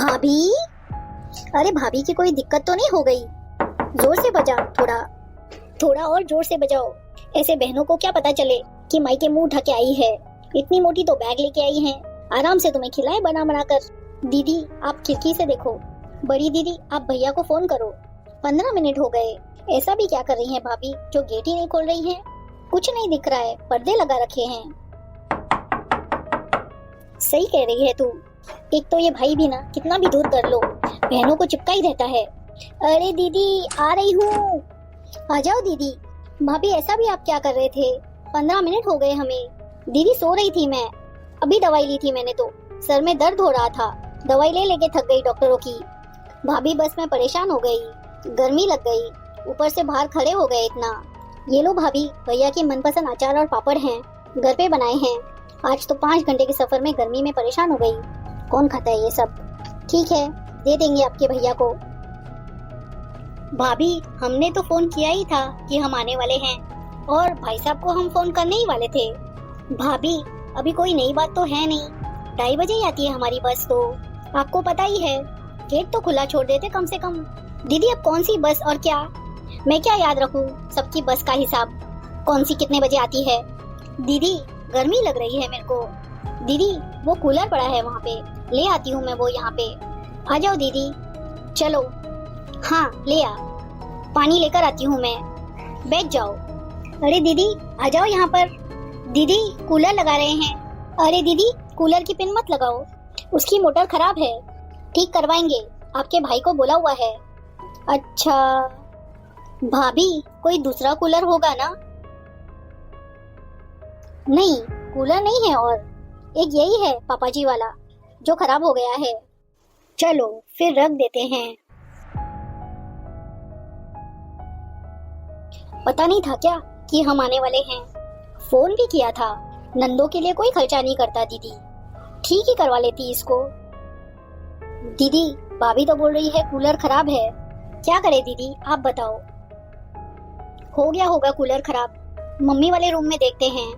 भाभी, अरे भाभी की कोई दिक्कत तो नहीं हो गई? जोर से बजा, थोड़ा थोड़ा और जोर से बजाओ। ऐसे बहनों को क्या पता चले कि मायके मुंह उठा के आई है। इतनी मोटी तो बैग लेके आई हैं, आराम से तुम्हें खिलाए बना बना कर। दीदी आप खिड़की से देखो। बड़ी दीदी आप भैया को फोन करो। 15 मिनट हो गए, ऐसा भी क्या कर रही हैं भाभी जो गेट ही नहीं खोल रही हैं? कुछ नहीं दिख रहा है, पर्दे लगा रखे हैं। सही कह रही है तू। एक तो ये भाई भी ना कितना भी दूर कर लो, बहनों को चिपका ही रहता है। अरे दीदी आ रही हूँ, आ जाओ दीदी। भाभी ऐसा भी आप क्या कर रहे थे? 15 मिनट हो गए हमें। दीदी सो रही थी मैं, अभी दवाई ली थी मैंने तो सर में दर्द हो रहा था, दवाई ले लेके थक गई डॉक्टरों की। भाभी बस मैं परेशान हो गई, गर्मी लग गई, ऊपर से बाहर खड़े हो गए इतना। ये लो भाभी, भैया की मनपसंद अचार और पापड़ हैं, घर पे बनाए हैं। आज तो 5 घंटे के सफर में गर्मी में परेशान हो गई, कौन खाता है ये सब? ठीक है, दे देंगे आपके भैया को। भाभी हमने तो फोन किया ही था कि हम आने वाले हैं, और भाई साहब को हम फोन करने ही वाले थे। भाभी अभी कोई नई बात तो है नहीं, 2:30 बजे ही आती है हमारी बस, तो आपको पता ही है, गेट तो खुला छोड़ देते कम से कम। दीदी अब कौन सी बस और क्या, मैं क्या याद रखूं सबकी बस का हिसाब, कौन सी कितने बजे आती है? दीदी गर्मी लग रही है मेरे को। दीदी वो कूलर पड़ा है वहाँ पे, ले आती हूँ मैं वो यहाँ पे। आ जाओ दीदी, चलो। हाँ ले आ, पानी लेकर आती हूँ मैं, बैठ जाओ। अरे दीदी आ जाओ यहाँ पर। दीदी कूलर लगा रहे हैं। अरे दीदी कूलर की पिन मत लगाओ, उसकी मोटर खराब है, ठीक करवाएंगे, आपके भाई को बोला हुआ है। अच्छा भाभी कोई दूसरा कूलर होगा ना? नहीं कूलर नहीं है, और एक यही है पापा जी वाला जो खराब हो गया है। चलो फिर रख देते हैं। पता नहीं था क्या कि हम आने वाले हैं? फोन भी किया था, नंदों के लिए कोई खर्चा नहीं करता दीदी, ठीक ही करवा लेती इसको। दीदी भाभी तो बोल रही है कूलर खराब है, क्या करे दीदी आप बताओ? हो गया होगा कूलर खराब, मम्मी वाले रूम में देखते हैं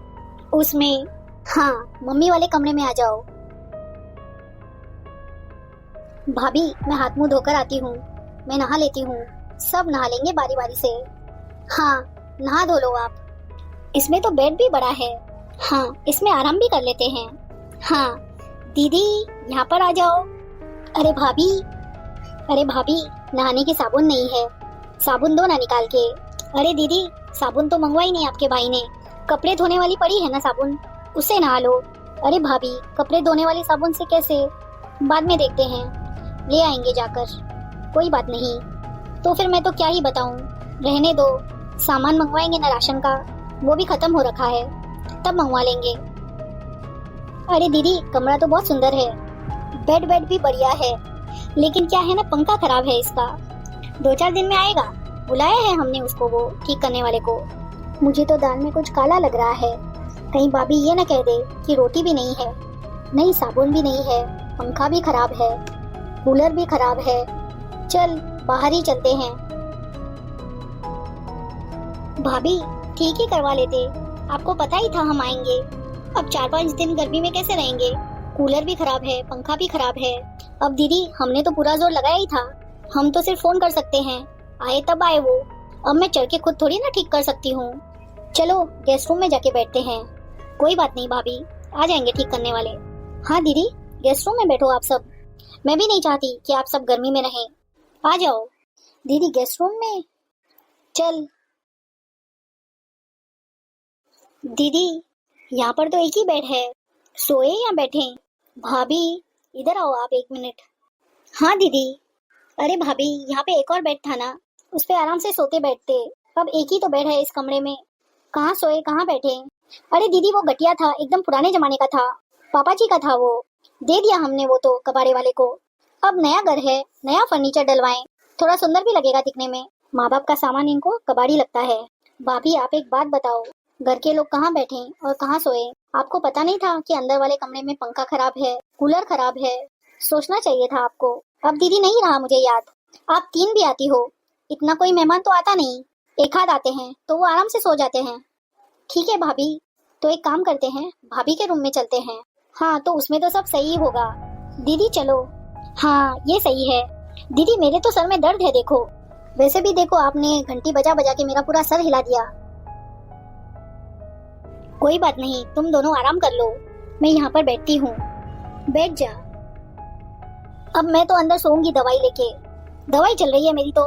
उसमें। हाँ मम्मी वाले कमरे में आ जाओ। भाभी मैं हाथ मुंह धोकर आती हूँ, मैं नहा लेती हूँ, सब नहा लेंगे बारी बारी से। हाँ नहा धो लो आप, इसमें तो बेड भी बड़ा है। हाँ इसमें आराम भी कर लेते हैं। हाँ दीदी यहाँ पर आ जाओ। अरे भाभी नहाने की साबुन नहीं है, साबुन दो ना निकाल के। अरे दीदी साबुन तो मंगवाई नहीं आपके भाई ने, कपड़े धोने वाली पड़ी है ना साबुन, उससे नहा लो। अरे भाभी कपड़े धोने वाली साबुन से कैसे, बाद में देखते हैं, ले आएंगे जाकर, कोई बात नहीं। तो फिर मैं तो क्या ही बताऊं, रहने दो, सामान मंगवाएंगे ना राशन का, वो भी खत्म हो रखा है, तब मंगवा लेंगे। अरे दीदी कमरा तो बहुत सुंदर है, बेड भी बढ़िया है, लेकिन क्या है ना पंखा खराब है इसका, 2-4 दिन में आएगा, बुलाया है हमने उसको, वो ठीक करने वाले को। मुझे तो दाल में कुछ काला लग रहा है, कहीं भाभी ये ना कह दे कि रोटी भी नहीं है, नहीं साबुन भी नहीं है, पंखा भी खराब है, कूलर भी खराब है। चल बाहर ही चलते हैं। भाभी ठीक ही करवा लेते, आपको पता ही था हम आएंगे, अब 4-5 दिन गर्मी में कैसे रहेंगे? कूलर भी खराब है, पंखा भी खराब है। अब दीदी हमने तो पूरा जोर लगाया ही था, हम तो सिर्फ फोन कर सकते हैं, आए तब आए वो, अब मैं चढ़ के खुद थोड़ी ना ठीक कर सकती हूँ। चलो गेस्ट रूम में जाके बैठते हैं। कोई बात नहीं भाभी, आ जाएंगे ठीक करने वाले। हाँ दीदी गेस्ट रूम में बैठो आप सब, मैं भी नहीं चाहती कि आप सब गर्मी में रहें, आ जाओ। दीदी गेस्ट रूम में चल। दीदी यहाँ पर तो एक ही बेड है, सोए या बैठे? भाभी इधर आओ आप 1 मिनट। हाँ दीदी। अरे भाभी यहाँ पे एक और बेड था ना, उस पे आराम से सोते बैठते, अब एक ही तो बेड है इस कमरे में, कहाँ सोए कहाँ बैठे? अरे दीदी वो गटिया था, एकदम पुराने जमाने का था, पापा जी का था, वो दे दिया हमने वो तो कबाड़े वाले को। अब नया घर है, नया फर्नीचर डलवाएं, थोड़ा सुंदर भी लगेगा दिखने में, माँ बाप का सामान इनको कबाड़ी लगता है। भाभी आप एक बात बताओ, घर के लोग कहाँ बैठे और कहाँ सोए? आपको पता नहीं था कि अंदर वाले कमरे में पंखा खराब है, कूलर खराब है? सोचना चाहिए था आपको। अब दीदी नहीं रहा मुझे याद, आप 3 भी आती हो, इतना कोई मेहमान तो आता नहीं, एक आध आते हैं तो वो आराम से सो जाते हैं। ठीक है भाभी, तो एक काम करते हैं, भाभी के रूम में चलते हैं। हाँ तो उसमें तो सब सही होगा। दीदी चलो, हाँ ये सही है। दीदी मेरे तो सर में दर्द है देखो। वैसे भी देखो आपने घंटी बजा बजा के मेरा पूरा सर हिला दिया। कोई बात नहीं, तुम दोनों आराम कर लो, मैं यहाँ पर बैठती हूँ। बैठ जा। अब मैं तो अंदर सोऊंगी दवाई लेके। दवाई चल रही है मेरी तो।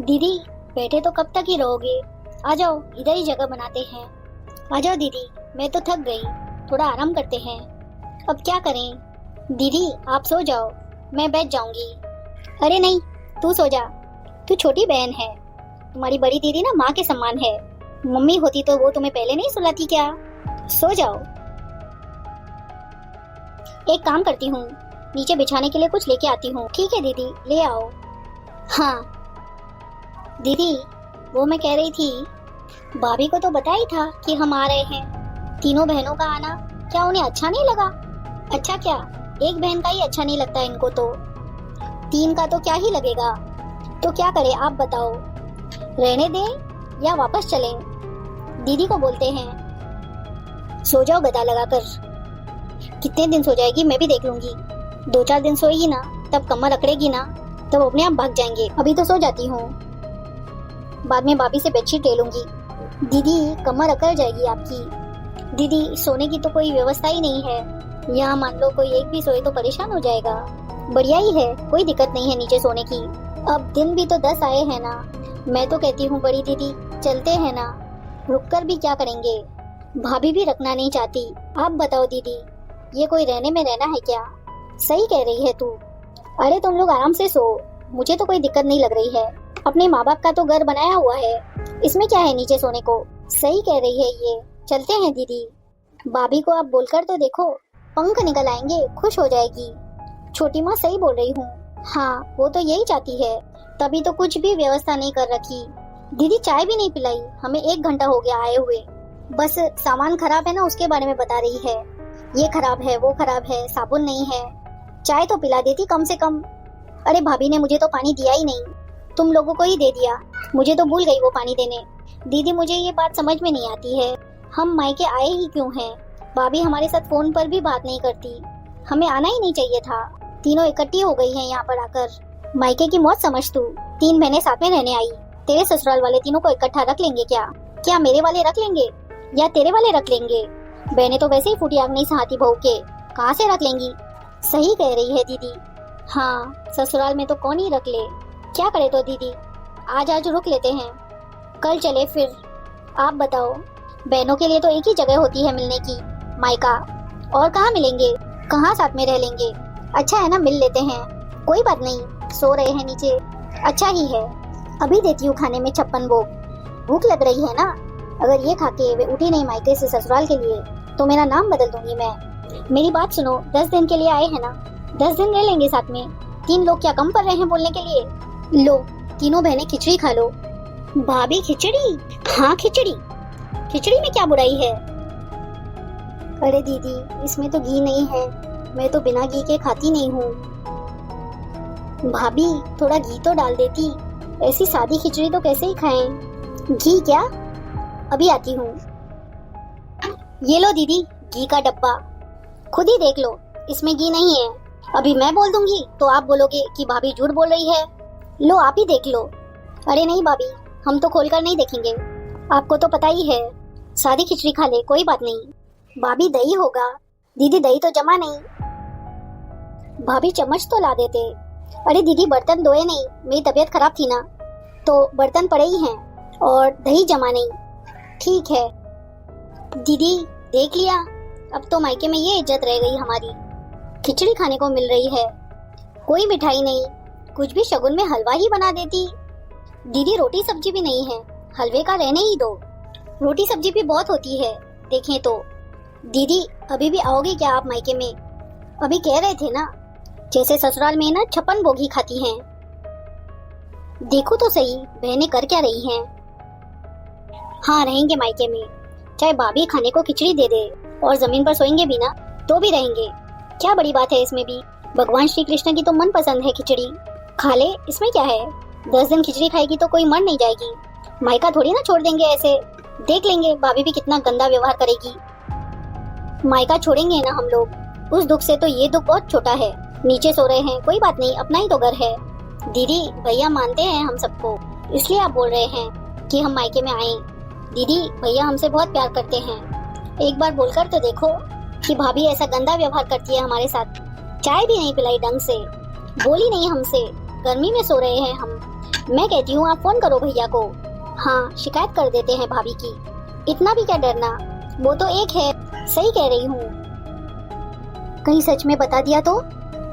दीदी बैठे तो कब तक ही रहोगे? आ जाओ, इधर ही जगह बनाते हैं। आ जाओ दीदी, मैं तो थक गई, थोड़ा आराम करते हैं। अब क्या करें? दीदी आप सो जाओ, मैं बैठ जाऊंगी। अरे नहीं, तू सो जा, तू छोटी बहन है। तुम्हारी बड़ी दीदी ना माँ के समान है। मम्मी होती तो वो तुम्हें पहले नहीं सुलाती क्या? सो जाओ। एक काम करती हूँ, नीचे बिछाने के लिए कुछ लेके आती हूँ। ठीक है दीदी, ले आओ। हाँ दीदी, वो मैं कह रही थी, भाभी को तो बताया ही था कि हम आ रहे हैं। तीनों बहनों का आना क्या उन्हें अच्छा नहीं लगा? अच्छा क्या, एक बहन का ही अच्छा नहीं लगता इनको तो तीन का तो क्या ही लगेगा। तो क्या करे आप बताओ, रहने दें या वापस चलें? दीदी को बोलते हैं सो जाओ गदा लगाकर। कितने दिन सो जाएगी मैं भी देख लूंगी। 2-4 दिन सोएगी ना, तब कमर अकड़ेगी ना, तब अपने आप भाग जाएंगे। अभी तो सो जाती हूँ, बाद में भाभी से बेडशीट ले लूंगी। दीदी कमर अकड़ जाएगी आपकी। दीदी सोने की तो कोई व्यवस्था ही नहीं है यहाँ। मान लो कोई एक भी सोए तो परेशान हो जाएगा। बढ़िया ही है, कोई दिक्कत नहीं है नीचे सोने की। अब दिन भी तो 10 आए हैं ना। मैं तो कहती हूँ बड़ी दीदी चलते हैं ना, रुककर भी क्या करेंगे? भाभी भी रखना नहीं चाहती। आप बताओ दीदी, ये कोई रहने में रहना है क्या? सही कह रही है तू। अरे तुम लोग आराम से सो, मुझे तो कोई दिक्कत नहीं लग रही है। अपने माँ बाप का तो घर बनाया हुआ है, इसमें क्या है नीचे सोने को? सही कह रही है ये, चलते हैं दीदी। भाभी को आप बोलकर तो देखो, पंख निकल आएंगे, खुश हो जाएगी। छोटी माँ सही बोल रही हूँ। हाँ वो तो यही चाहती है, तभी तो कुछ भी व्यवस्था नहीं कर रखी। दीदी चाय भी नहीं पिलाई, हमें 1 घंटा हो गया आए हुए। बस सामान खराब है ना उसके बारे में बता रही है। ये खराब है, वो खराब है, साबुन नहीं है। चाय तो पिला देती कम से कम। अरे भाभी ने मुझे तो पानी दिया ही नहीं, तुम लोगों को ही दे दिया। मुझे तो भूल गई वो पानी देने। दीदी मुझे ये बात समझ में नहीं आती है, हम मायके आए ही क्यों हैं? भाभी हमारे साथ फोन पर भी बात नहीं करती। हमें आना ही नहीं चाहिए था। तीनों इकट्ठी हो गई हैं यहाँ पर आकर। मायके की मौत समझ तू। 3 बहनें साथ में रहने आई। तेरे ससुराल वाले तीनों को इकट्ठा रख लेंगे क्या? क्या मेरे वाले रख लेंगे या तेरे वाले रख लेंगे? बहनें तो वैसे ही फूटी आग नहीं सहाती बहू के, कहाँ से रख लेंगी? सही कह रही है दीदी। हाँ ससुराल में तो कौन ही रख ले। क्या करे तो दीदी, आज रुक लेते हैं, कल चले फिर। आप बताओ, बहनों के लिए तो एक ही जगह होती है मिलने की, मायका। और कहाँ मिलेंगे, कहाँ साथ में रह लेंगे? अच्छा है ना मिल लेते हैं। कोई बात नहीं, सो रहे हैं नीचे, अच्छा ही है। अभी देती हूँ खाने में 56 भोग। भूख लग रही है ना। अगर ये खा के वे उठी नहीं मायके से ससुराल के लिए तो मेरा नाम बदल दूंगी मैं। मेरी बात सुनो, 10 दिन के लिए आए हैं ना, 10 दिन रह लेंगे साथ में। 3 लोग क्या कम कर रहे हैं बोलने के लिए? लो तीनों बहनें खिचड़ी खा लो। भाभी खिचड़ी? हाँ खिचड़ी, खिचड़ी में क्या बुराई है? अरे दीदी इसमें तो घी नहीं है, मैं तो बिना घी के खाती नहीं हूँ। भाभी थोड़ा घी तो डाल देती, ऐसी सादी खिचड़ी तो कैसे ही खाएं? घी क्या? अभी आती हूँ। ये लो दीदी घी का डब्बा, खुद ही देख लो, इसमें घी नहीं है। अभी मैं बोल दूंगी तो आप बोलोगे कि भाभी झूठ बोल रही है। लो आप ही देख लो। अरे नहीं भाभी, हम तो खोलकर नहीं देखेंगे, आपको तो पता ही है। सादी खिचड़ी खा ले, कोई बात नहीं। भाभी दही होगा। दीदी दही तो जमा नहीं। भाभी चम्मच तो ला देते। अरे दीदी बर्तन धोए नहीं, मेरी तबीयत खराब थी ना, तो बर्तन पड़े ही हैं और दही जमा नहीं। ठीक है दीदी, देख लिया, अब तो मायके में ये इज्जत रह गई हमारी। खिचड़ी खाने को मिल रही है, कोई मिठाई नहीं, कुछ भी शगुन में हलवा ही बना देती। दीदी रोटी सब्जी भी नहीं है, हलवे का रहने ही दो। रोटी सब्जी भी बहुत होती है देखें तो। दीदी अभी भी आओगे क्या आप मायके में? अभी कह रहे थे ना, जैसे ससुराल में ना 56 भोग ही खाती हैं। देखो तो सही बहनें कर क्या रही हैं। हाँ रहेंगे मायके में, चाहे भाभी खाने को खिचड़ी दे दे और जमीन पर सोएंगे भी ना तो भी रहेंगे। क्या बड़ी बात है इसमें भी? भगवान श्री कृष्ण की तो मन पसंद है खिचड़ी, खा ले, इसमें क्या है? 10 दिन खिचड़ी खाएगी तो कोई मर नहीं जाएगी। मायका थोड़ी ना छोड़ देंगे ऐसे। देख लेंगे भाभी भी कितना गंदा व्यवहार करेगी। मायका छोड़ेंगे ना हम लोग, उस दुख से तो ये दुख बहुत छोटा है। नीचे सो रहे हैं, कोई बात नहीं, अपना ही तो घर है। दीदी भैया मानते हैं हम सबको, इसलिए आप बोल रहे हैं कि हम मायके में आए। दीदी भैया हमसे बहुत प्यार करते हैं, एक बार बोलकर तो देखो कि भाभी ऐसा गंदा व्यवहार करती है हमारे साथ। चाय भी नहीं पिलाई ढंग से, बोली नहीं हमसे, गर्मी में सो रहे हैं हम। मैं कहती हूँ आप फोन करो भैया को। हाँ, शिकायत कर देते हैं भाभी की। इतना भी क्या डरना, वो तो एक है। सही कह रही हूँ। कहीं सच में बता दिया तो?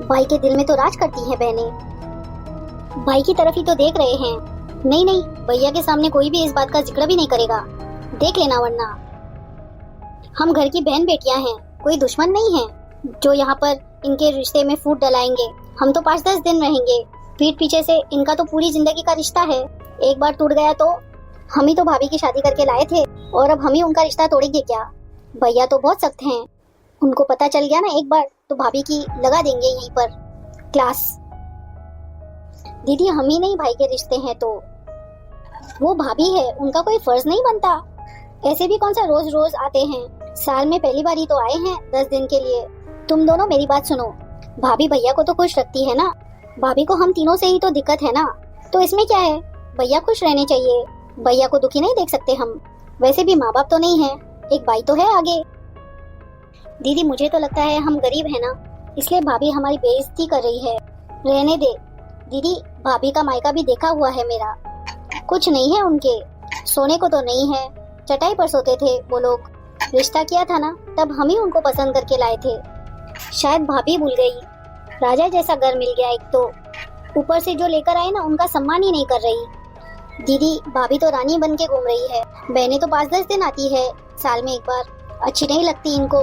भाई के दिल में तो राज करती हैं बहनें। भाई की तरफ ही तो देख रहे हैं। नहीं नहीं, भैया के सामने कोई भी इस बात का जिक्र भी नहीं करेगा, देख लेना, वरना। हम घर की बहन बेटियां हैं, कोई दुश्मन नहीं है जो यहाँ पर इनके रिश्ते में फूट डलाएंगे। हम तो 5-10 दिन रहेंगे, पीठ पीछे से इनका तो पूरी जिंदगी का रिश्ता है। एक बार टूट गया तो हम ही तो भाभी की शादी करके लाए थे, और अब हम ही उनका रिश्ता तोड़ेंगे क्या? भैया तो बहुत सख्त हैं, उनको पता चल गया ना एक बार तो भाभी की लगा देंगे यहीं पर क्लास। दीदी हम ही नहीं भाई के रिश्ते हैं तो वो भाभी है, उनका कोई फर्ज नहीं बनता? ऐसे भी कौन सा रोज रोज आते हैं, साल में पहली बार ही तो आए हैं 10 दिन के लिए। तुम दोनों मेरी बात सुनो, भाभी भैया को तो खुश रखती है ना, भाभी को हम तीनों से ही तो दिक्कत है ना, तो इसमें क्या है? भैया खुश रहने चाहिए, भैया को दुखी नहीं देख सकते हम। वैसे भी माँ बाप तो नहीं है, एक भाई तो है आगे। दीदी मुझे तो लगता है हम गरीब है ना, इसलिए भाभी हमारी बेइज्जती कर रही है। रहने दे दीदी, भाभी का मायका भी देखा हुआ है मेरा, कुछ नहीं है उनके, सोने को तो नहीं है, चटाई पर सोते थे वो लोग। रिश्ता किया था ना तब हम ही उनको पसंद करके लाए थे। शायद भाभी भूल गई, राजा जैसा घर मिल गया एक तो, ऊपर से जो लेकर आए ना उनका सम्मान ही नहीं कर रही। दीदी भाभी तो रानी बन के घूम रही है, बहनें तो 5-10 दिन आती है साल में एक बार, अच्छी नहीं लगती इनको,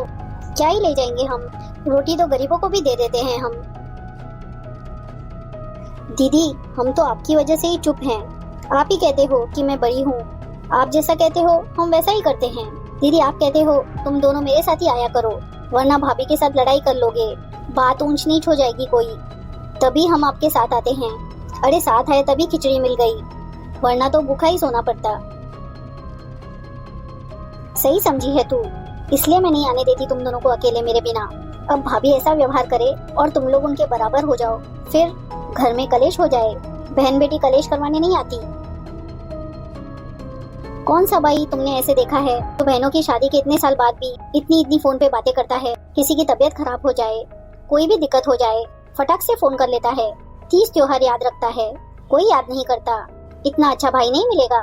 क्या ही ले जाएंगे हम? रोटी तो गरीबों को भी दे देते हैं हम। दीदी हम तो आपकी वजह से ही चुप हैं, आप ही कहते हो कि मैं बड़ी हूँ, आप जैसा कहते हो हम वैसा ही करते हैं। दीदी आप कहते हो तुम दोनों मेरे साथ ही आया करो, वरना भाभी के साथ लड़ाई कर लोगे, बात ऊंच नीच हो जाएगी कोई, तभी हम आपके साथ आते हैं। अरे साथ आए तभी खिचड़ी मिल गई, वरना तो भूखा ही सोना पड़ता। सही समझी है तू, इसलिए मैं नहीं आने देती तुम दोनों को अकेले मेरे बिना। अब भाभी ऐसा व्यवहार करे और तुम लोग उनके बराबर हो जाओ, फिर घर में कलेश हो जाए। बहन बेटी कलेश करवाने नहीं आती। कौन सा भाई तुमने ऐसे देखा है तो बहनों की शादी के इतने साल बाद भी इतनी फोन पे बातें करता है? किसी की तबीयत खराब हो जाए, कोई भी दिक्कत हो जाए, फटाक से फोन कर लेता है। 30 त्योहार याद रखता है, कोई याद नहीं करता। इतना अच्छा भाई नहीं मिलेगा।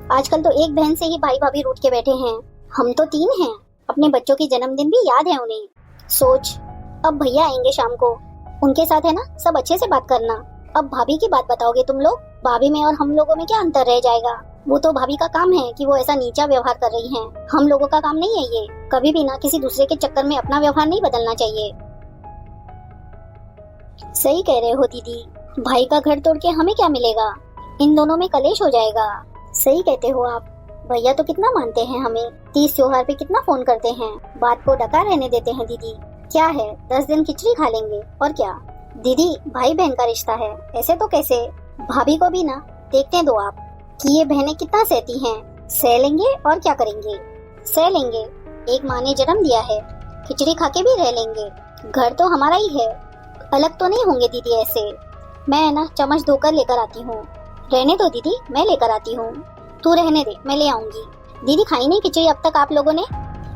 आजकल तो एक बहन से ही भाई भाभी रूठ के बैठे हैं, हम तो 3 हैं। अपने बच्चों की जन्मदिन भी याद है उन्हें। सोच, अब भैया आएंगे शाम को, उनके साथ है ना, सब अच्छे से बात करना। अब भाभी की बात बताओगे तुम लोग? भाभी में और हम लोगों में क्या अंतर रह जाएगा? वो तो भाभी का काम है कि वो ऐसा नीचा व्यवहार कर रही हैं, हम लोगों का काम नहीं है ये। कभी भी ना किसी दूसरे के चक्कर में अपना व्यवहार नहीं बदलना चाहिए। सही कह रहे हो दीदी, भाई का घर तोड़ के हमें क्या मिलेगा? इन दोनों में कलेश हो जाएगा। सही कहते हो आप, भैया तो कितना मानते हैं हमें, 30 त्योहार पे कितना फोन करते हैं, बात को डका रहने देते हैं। दीदी क्या है, 10 दिन खिचड़ी खा लेंगे और क्या। दीदी भाई बहन का रिश्ता है, ऐसे तो कैसे? भाभी को भी ना देखते दो आप कि ये बहनें कितना सहती हैं। सह लेंगे और क्या करेंगे, सह लेंगे। एक माँ ने जन्म दिया है, खिचड़ी खा के भी रह लेंगे, घर तो हमारा ही है, अलग तो नहीं होंगे दीदी ऐसे। मैं ना चम्मच धोकर लेकर आती हूँ। रहने दो दीदी, मैं लेकर आती हूँ, तू रहने दे, मैं ले आऊंगी। दीदी खाई नहीं खिचड़ी अब तक आप लोगों ने?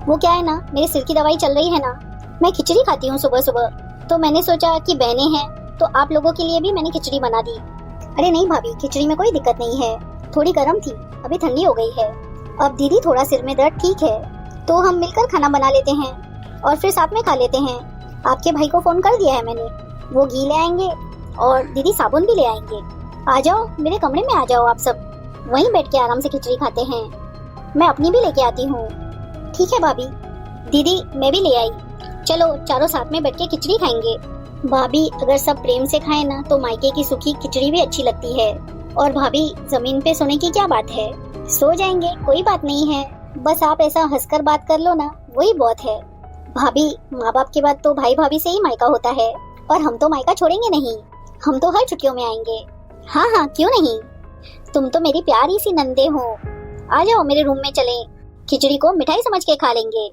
वो क्या है ना, मेरे सिर की दवाई चल रही है ना, मैं खिचड़ी खाती हूँ सुबह सुबह, तो मैंने सोचा कि बहनें हैं तो आप लोगों के लिए भी मैंने खिचड़ी बना दी। अरे नहीं भाभी, खिचड़ी में कोई दिक्कत नहीं है, थोड़ी गर्म थी, अभी ठंडी हो गई है। अब दीदी थोड़ा सिर में दर्द ठीक है, तो हम मिलकर खाना बना लेते हैं और फिर साथ में खा लेते हैं। आपके भाई को फोन कर दिया है मैंने, वो घी ले आएंगे और दीदी साबुन भी ले आएंगे। आ जाओ मेरे कमरे में, आ जाओ आप सब, वहीं बैठ के आराम से खिचड़ी खाते हैं। मैं अपनी भी लेके आती हूँ। ठीक है भाभी। दीदी मैं भी ले आई, चलो चारों साथ में बैठ के खिचड़ी खाएंगे। भाभी अगर सब प्रेम से खाए ना तो मायके की सूखी खिचड़ी भी अच्छी लगती है। और भाभी जमीन पे सोने की क्या बात है, सो जाएंगे, कोई बात नहीं है, बस आप ऐसा हंसकर बात कर लो ना, वही बहुत है। भाभी माँ बाप के बाद तो भाई भाभी से ही मायका होता है, और हम तो मायका छोड़ेंगे नहीं, हम तो हर छुट्टियों में आएंगे। हाँ हाँ क्यों नहीं, तुम तो मेरी प्यारी सी नंदे हो। आ जाओ मेरे रूम में चलें, खिचड़ी को मिठाई समझ के खा लेंगे।